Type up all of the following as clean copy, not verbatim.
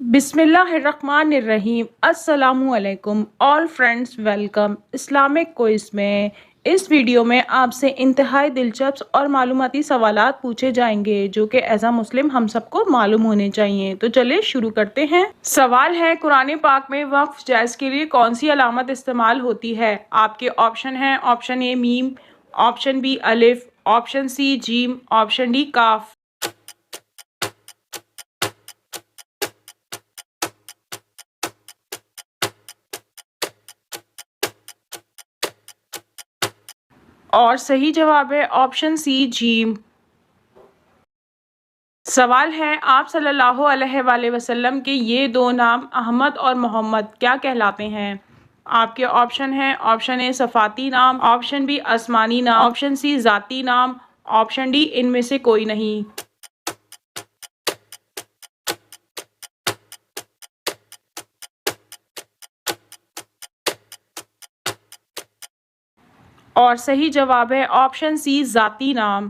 बिस्मिल्लाहिर्रहमानिर्रहीम अस्सलामुअलैकुम all friends, welcome Islamic quiz में। इस वीडियो में आपसे इंतहाई दिलचस्प और मालूमाती सवालात पूछे जाएंगे जो कि एज अ मुस्लिम हम सबको मालूम होने चाहिए। तो चलिए शुरू करते हैं। सवाल है, कुरान पाक में वक्फ जायज़ के लिए कौन सी अलामत इस्तेमाल होती है? आपके ऑप्शन हैं, ऑप्शन ए मीम, ऑप्शन बी अलिफ, ऑप्शन सी जीम, ऑप्शन डी काफ। और सही जवाब है ऑप्शन सी जीम। सवाल है, आप सल्लल्लाहु अलैहि वसल्लम के ये दो नाम अहमद और मोहम्मद क्या कहलाते हैं? आपके ऑप्शन हैं, ऑप्शन ए सफ़ाती नाम, ऑप्शन बी आसमानी नाम, ऑप्शन सी ज़ाती नाम, ऑप्शन डी इनमें से कोई नहीं। और सही जवाब है ऑप्शन सी ज़ाती नाम।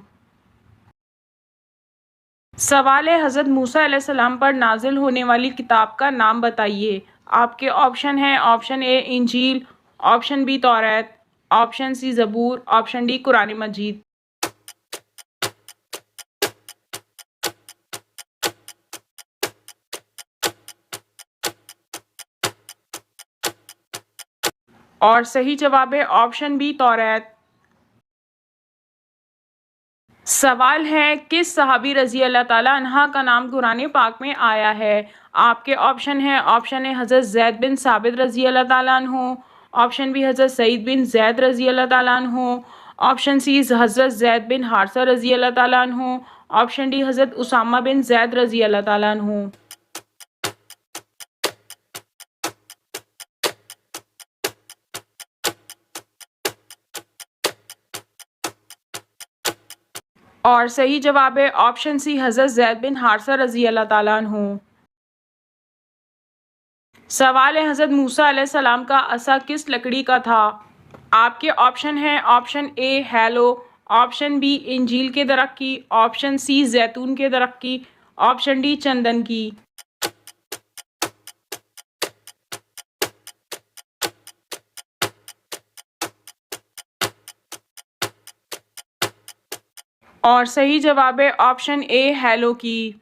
सवाल है, हज़रत मूसा अलैहिस्सलाम पर नाजिल होने वाली किताब का नाम बताइए। आपके ऑप्शन हैं, ऑप्शन ए इंजील, ऑप्शन बी तौरात, ऑप्शन सी ज़बूर, ऑप्शन डी कुरान मजीद। और सही जवाब है ऑप्शन बी तौरात। सवाल है, किस सहाबी रज़ी अल्लाह ताला अन्हा का नाम कुरान पाक में आया है? आपके ऑप्शन हैं, ऑप्शन ए हज़रत ज़ैद बिन साबित रज़ी अल्लाह ताला अन्हु, ऑप्शन बी हज़रत सईद बिन ज़ैद रज़ी अल्लाह ताला अन्हु, ऑप्शन सी हज़रत ज़ैद बिन हारसा रज़ी अल्लाह ताला अन्हु, ऑप्शन डी हज़रत उसामा बिन ज़ैद रज़ी अल्लाह ताला अन्हु। और सही जवाब है ऑप्शन सी हज़रत ज़ैद बिन हारसा रज़ी अल्लाह ताला अन्हु। सवाल है, हज़रत मूसा अलैहिस्सलाम का असा किस लकड़ी का था? आपके ऑप्शन हैं, option A hello, option B इंजील के दरख्त की, ऑप्शन सी जैतून के दरख्त की, ऑप्शन डी चंदन की। और सही जवाब है ऑप्शन ए हैलो की।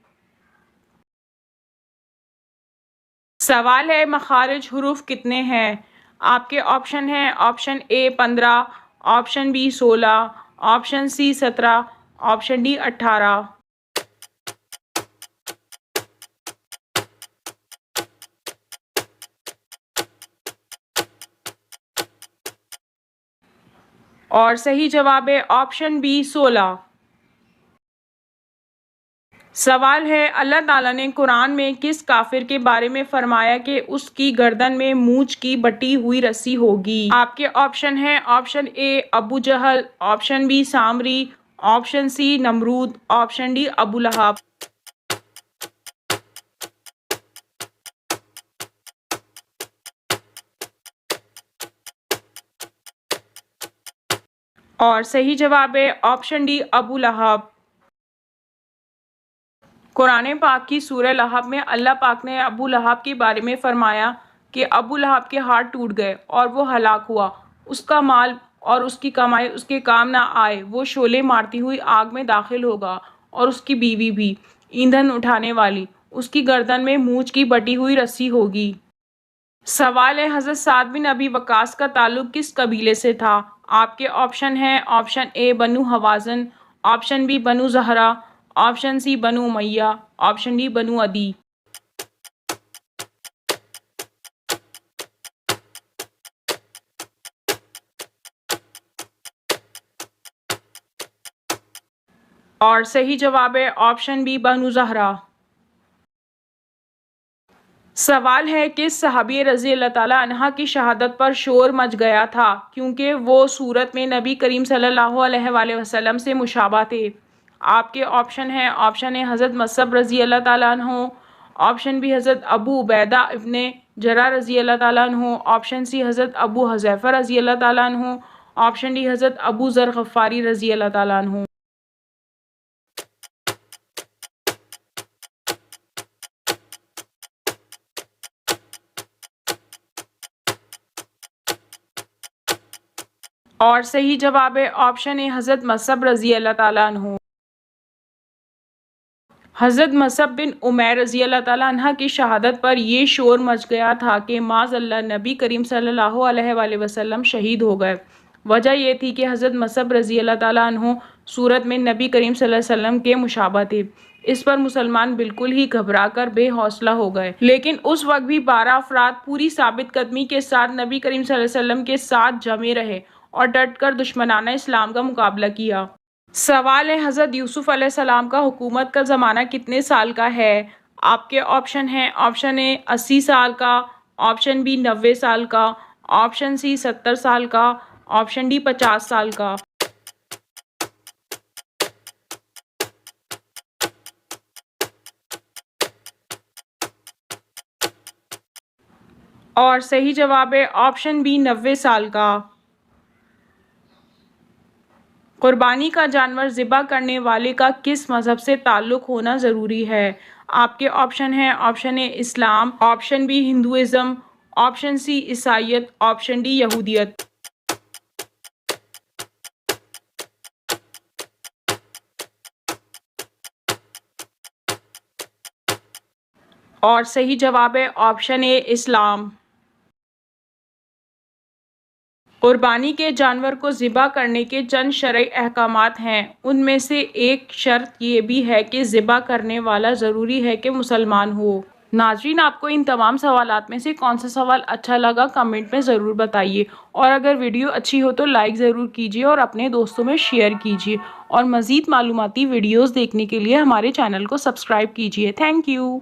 सवाल है, मखारिज हुरूफ कितने हैं? आपके ऑप्शन हैं, option A 15, option B 16, option C 17, option D 18। और सही जवाब है ऑप्शन बी 16। सवाल है, अल्लाह ताला ने कुरान में किस काफिर के बारे में फरमाया कि उसकी गर्दन में मूंछ की बटी हुई रस्सी होगी? आपके ऑप्शन हैं, ऑप्शन ए अबू जहल, ऑप्शन बी सामरी, ऑप्शन सी नमरूद, ऑप्शन डी अबू लहब। और सही जवाब है ऑप्शन डी अबू लहब। कुरान पाक की सूरह लहब में अल्लाह पाक ने अबू लहब के बारे में फरमाया कि अबू लहब के हाथ टूट गए और वो हलाक हुआ। उसका माल और उसकी कमाई उसके काम ना आए। वो शोले मारती हुई आग में दाखिल होगा और उसकी बीवी भी ईंधन उठाने वाली। उसकी गर्दन में मूंछ की बटी हुई रस्सी होगी। सवाल है, हज़रत साद बिन अबी वक्कास का ताल्लुक किस कबीले से था? आपके ऑप्शन हैं, ऑप्शन ए बनु हवाज़न, ऑप्शन बी बनु ज़हरा, ऑप्शन सी बनु उमैया, ऑप्शन डी बनु अदी। और सही जवाब है ऑप्शन बी बनु ज़हरा। सवाल है, किस सहाबी रज़ी अल्लाह ताला अन्हा की शहादत पर शोर मच गया था क्योंकि वो सूरत में नबी करीम सल्लल्लाहु अलैहि वसल्लम से मुशाबा थे? आपके ऑप्शन हैं, ऑप्शन ए हज़रत मसअब रज़ी अल्लाह ताला अन्हु, ऑप्शन बी हज़रत अबू उबैदा इब्ने जरा रज़ी अल्लाह ताला अन्हु, ऑप्शन सी हज़रत अबू हज़ैफ़ा रज़ी अल्लाह ताला अन्हु, ऑप्शन डी हज़रत अबू ज़र ग़फ़ारी रज़ी अल्लाह ताला अन्हु। और सही जवाब है ऑप्शन ए हज़रत मसअब रज़ी अल्लाह ताला अन्हु। हज़रत मसअब बिन उमैर रज़ी अल्लाह ताला अन्हा की शहादत पर ये शोर मच गया था कि माज़अल्लाह नबी करीम सल्लल्लाहु अलैहि वसल्लम शहीद हो गए। वजह यह थी कि हज़रत मसअब रज़ी अल्लाह ताला अन्हु सूरत में नबी करीम सल्लल्लाहु अलैहि वसल्लम के मुशाबह थे। इस पर मुसलमान बिल्कुल ही घबरा कर बेहौसला हो गए, लेकिन उस वक्त भी 12 अफराद पूरी साबित कदमी के साथ नबी करीम सल्लल्लाहु अलैहि वसल्लम के साथ जमे रहे और डट कर दुश्मनाना इस्लाम का मुकाबला किया। सवाल है, हज़रत यूसुफ अलैहिस्सलाम का हुकूमत का ज़माना कितने साल का है? आपके ऑप्शन हैं, ऑप्शन ए 80 साल का, ऑप्शन बी 90 साल का, ऑप्शन सी 70 साल का, ऑप्शन डी 50 साल का। और सही जवाब है ऑप्शन बी 90 साल का। कुर्बानी का जानवर ज़िबा करने वाले का किस मज़हब से ताल्लुक़ होना ज़रूरी है? आपके ऑप्शन हैं, ऑप्शन ए इस्लाम, option B Hinduism, option C ईसाईयत, ऑप्शन डी यहूदियत। और सही जवाब है ऑप्शन ए इस्लाम। कुर्बानी के जानवर को ज़िबा करने के चंद शरई अहकामात हैं। उनमें से एक शर्त ये भी है कि ज़िबा करने वाला ज़रूरी है कि मुसलमान हो। नाज़रीन, आपको इन तमाम सवालात में से कौन सा सवाल अच्छा लगा कमेंट में ज़रूर बताइए, और अगर वीडियो अच्छी हो तो लाइक ज़रूर कीजिए और अपने दोस्तों में शेयर कीजिए, और मज़ीद मालूमाती वीडियोज़ देखने के लिए हमारे चैनल को सब्सक्राइब कीजिए। Thank you.